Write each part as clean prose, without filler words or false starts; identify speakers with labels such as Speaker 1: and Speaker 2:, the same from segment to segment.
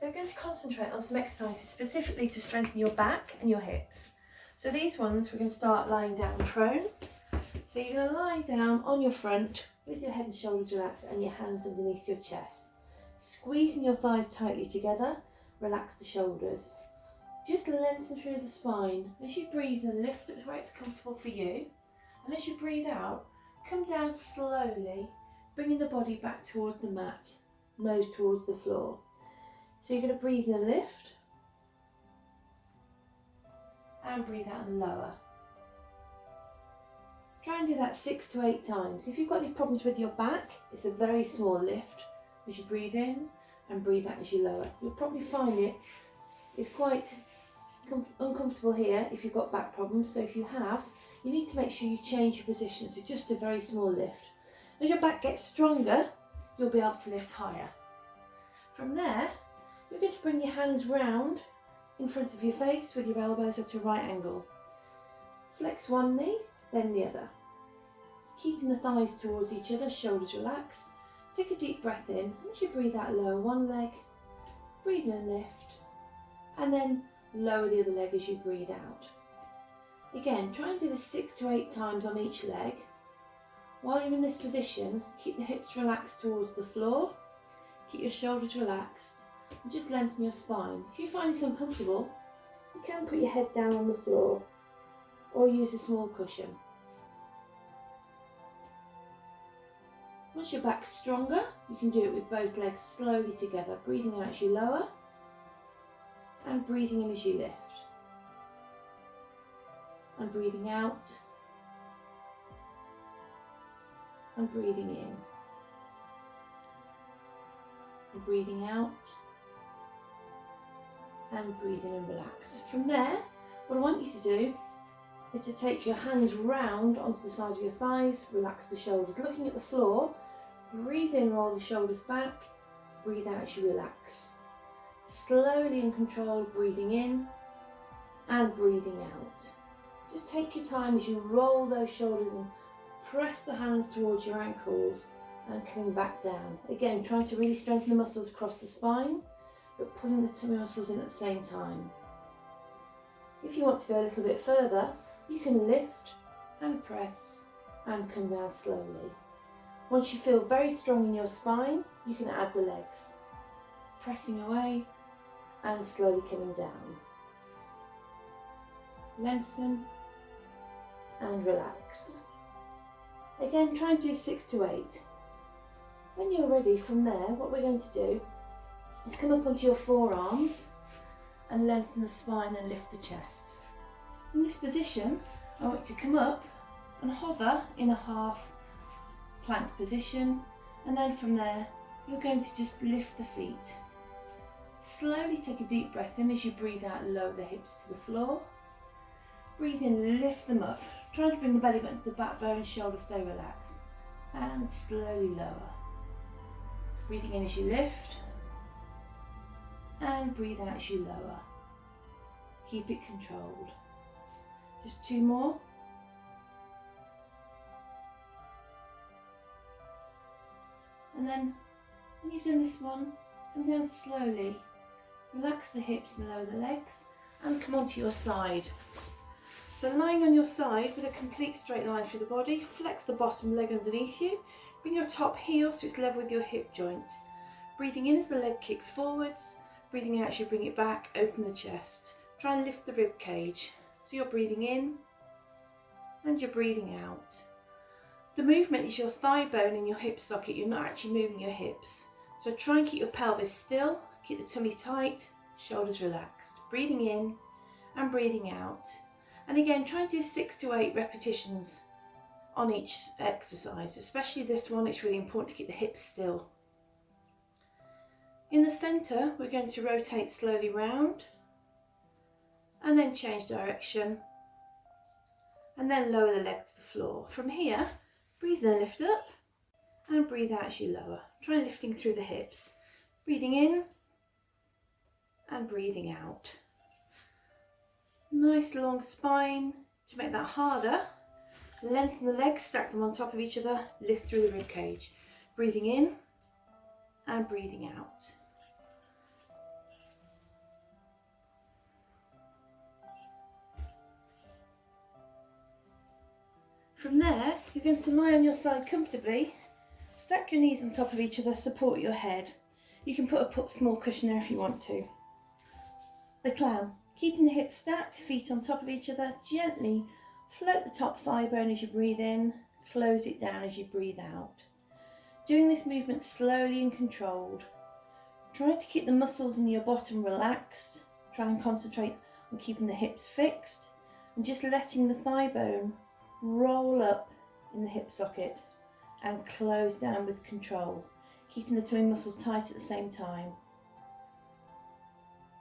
Speaker 1: So we're going to concentrate on some exercises specifically to strengthen your back and your hips. So these ones we're going to start lying down prone. So you're going to lie down on your front with your head and shoulders relaxed and your hands underneath your chest. Squeezing your thighs tightly together, relax the shoulders. Just lengthen through the spine. As you breathe and lift up to where it's comfortable for you. And as you breathe out, come down slowly, bringing the body back towards the mat, nose towards the floor. So you're going to breathe in and lift, and breathe out and lower. Try and do that 6 to 8 times. If you've got any problems with your back, it's a very small lift as you breathe in and breathe out as you lower. You'll probably find it is quite uncomfortable here if you've got back problems. So if you have, you need to make sure you change your position. So just a very small lift. As your back gets stronger, you'll be able to lift higher. From there, you're going to bring your hands round in front of your face with your elbows at a right angle. Flex one knee, then the other. Keeping the thighs towards each other, shoulders relaxed. Take a deep breath in. As you breathe out, lower one leg. Breathe in and lift. And then lower the other leg as you breathe out. Again, try and do this 6 to 8 times on each leg. While you're in this position, keep the hips relaxed towards the floor. Keep your shoulders relaxed. And just lengthen your spine. If you find this uncomfortable, you can put your head down on the floor or use a small cushion. Once your back's stronger, you can do it with both legs slowly together, breathing out as you lower and breathing in as you lift. And breathing out and breathing in. And breathing out and breathe in and relax. From there, what I want you to do is to take your hands round onto the side of your thighs, relax the shoulders, looking at the floor, breathe in, roll the shoulders back, breathe out as you relax. Slowly and controlled, breathing in and breathing out. Just take your time as you roll those shoulders and press the hands towards your ankles and coming back down. Again, trying to really strengthen the muscles across the spine, but pulling the tummy muscles in at the same time. If you want to go a little bit further, you can lift and press and come down slowly. Once you feel very strong in your spine, you can add the legs. Pressing away and slowly coming down. Lengthen and relax. Again, try and do 6 to 8. When you're ready, from there, what we're going to do is come up onto your forearms and lengthen the spine and lift the chest. In this position, I want you to come up and hover in a half plank position, and then from there, you're going to just lift the feet. Slowly take a deep breath in as you breathe out and lower the hips to the floor. Breathe in, lift them up. Try to bring the belly button to the backbone and shoulders stay relaxed. And slowly lower. Breathing in as you lift. And breathe out as you lower. Keep it controlled. Just 2 more. And then, when you've done this one, come down slowly. Relax the hips and lower the legs. And come onto your side. So lying on your side with a complete straight line through the body, flex the bottom leg underneath you. Bring your top heel so it's level with your hip joint. Breathing in as the leg kicks forwards. Breathing out as you bring it back, open the chest. Try and lift the rib cage. So you're breathing in and you're breathing out. The movement is your thigh bone and your hip socket. You're not actually moving your hips. So try and keep your pelvis still, keep the tummy tight, shoulders relaxed. Breathing in and breathing out. And again, try and do 6 to 8 repetitions on each exercise, especially this one. It's really important to keep the hips still. In the centre, we're going to rotate slowly round and then change direction and then lower the leg to the floor. From here, breathe in and lift up and breathe out as you lower. Try lifting through the hips. Breathing in and breathing out. Nice long spine. To make that harder, lengthen the legs, stack them on top of each other, lift through the rib cage. Breathing in and breathing out. From there, you're going to lie on your side comfortably, stack your knees on top of each other, support your head. You can put a small cushion there if you want to. The clown, keeping the hips stacked, feet on top of each other, gently float the top thigh bone as you breathe in, close it down as you breathe out. Doing this movement slowly and controlled. Try to keep the muscles in your bottom relaxed. Try and concentrate on keeping the hips fixed and just letting the thigh bone roll up in the hip socket and close down with control, keeping the tummy muscles tight at the same time.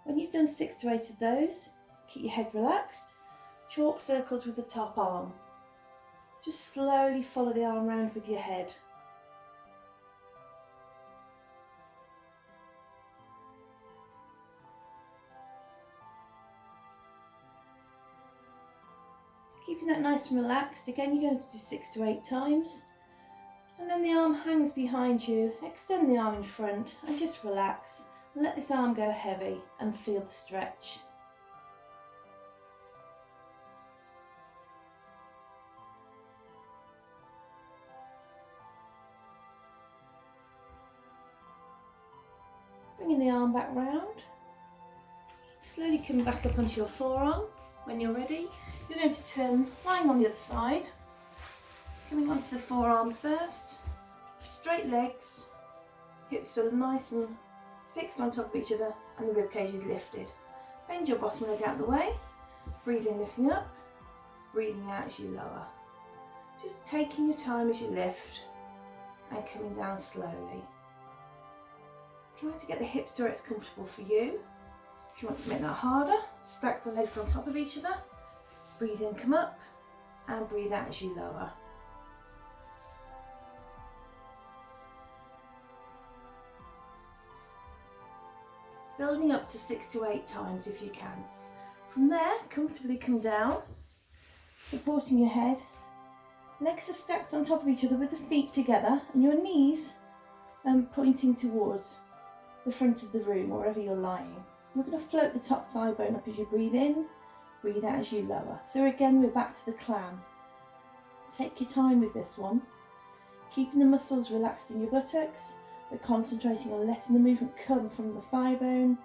Speaker 1: When you've done 6 to 8 of those, keep your head relaxed, chalk circles with the top arm. Just slowly follow the arm round with your head. Keeping that nice and relaxed, again you're going to do 6 to 8 times. And then the arm hangs behind you, extend the arm in front and just relax. And let this arm go heavy and feel the stretch. Bringing the arm back round. Slowly come back up onto your forearm. When you're ready, you're going to turn lying on the other side. Coming onto the forearm first. Straight legs. Hips are nice and fixed on top of each other and the rib cage is lifted. Bend your bottom leg out of the way. Breathe in, lifting up. Breathing out as you lower. Just taking your time as you lift and coming down slowly. Try to get the hips to where it's comfortable for you. If you want to make that harder, stack the legs on top of each other. Breathe in, come up, and breathe out as you lower. Building up to 6 to 8 times if you can. From there, comfortably come down, supporting your head. Legs are stacked on top of each other with the feet together and your knees pointing towards the front of the room, wherever you're lying. You're going to float the top thigh bone up as you breathe in, breathe out as you lower. So again, we're back to the clam. Take your time with this one, keeping the muscles relaxed in your buttocks, but concentrating on letting the movement come from the thigh bone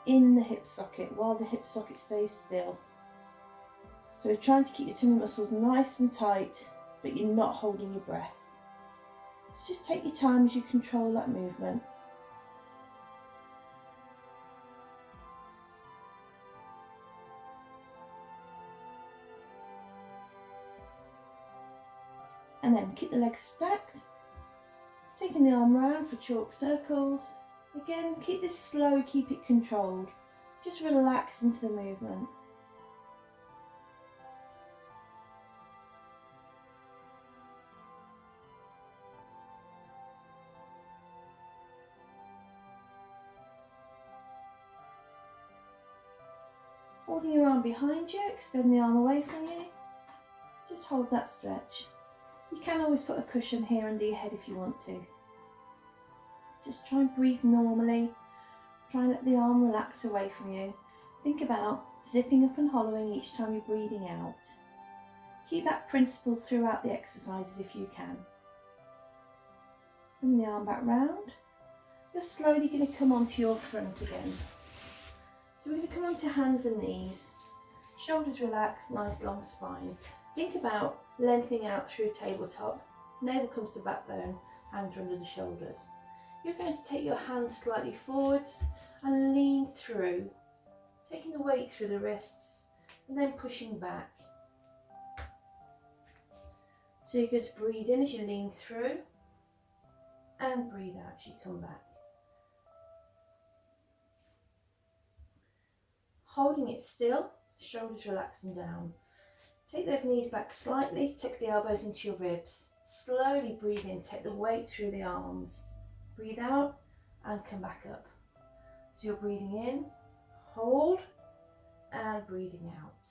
Speaker 1: in the hip socket while the hip socket stays still. So we're trying to keep your tummy muscles nice and tight, but you're not holding your breath. So just take your time as you control that movement. And then keep the legs stacked, taking the arm round for chalk circles. Again, keep this slow, keep it controlled. Just relax into the movement. Holding your arm behind you, extend the arm away from you. Just hold that stretch. You can always put a cushion here under your head if you want to. Just try and breathe normally. Try and let the arm relax away from you. Think about zipping up and hollowing each time you're breathing out. Keep that principle throughout the exercises if you can. Bring the arm back round. You're slowly going to come onto your front again. So we're going to come onto hands and knees. Shoulders relaxed, nice long spine. Think about lengthening out through tabletop. Navel comes to backbone, hands are under the shoulders. You're going to take your hands slightly forwards and lean through, taking the weight through the wrists and then pushing back. So you're going to breathe in as you lean through and breathe out as you come back. Holding it still, shoulders relaxed and down. Take those knees back slightly, tuck the elbows into your ribs. Slowly breathe in, take the weight through the arms. Breathe out and come back up. So you're breathing in, hold, and breathing out.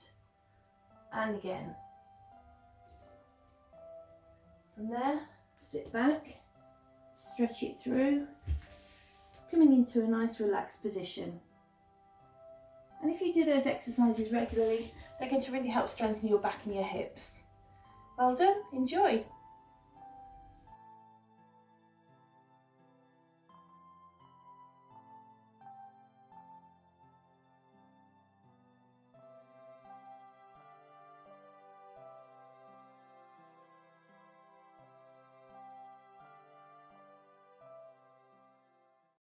Speaker 1: And again. From there, sit back, stretch it through, coming into a nice relaxed position. And if you do those exercises regularly, they're going to really help strengthen your back and your hips. Well done, enjoy.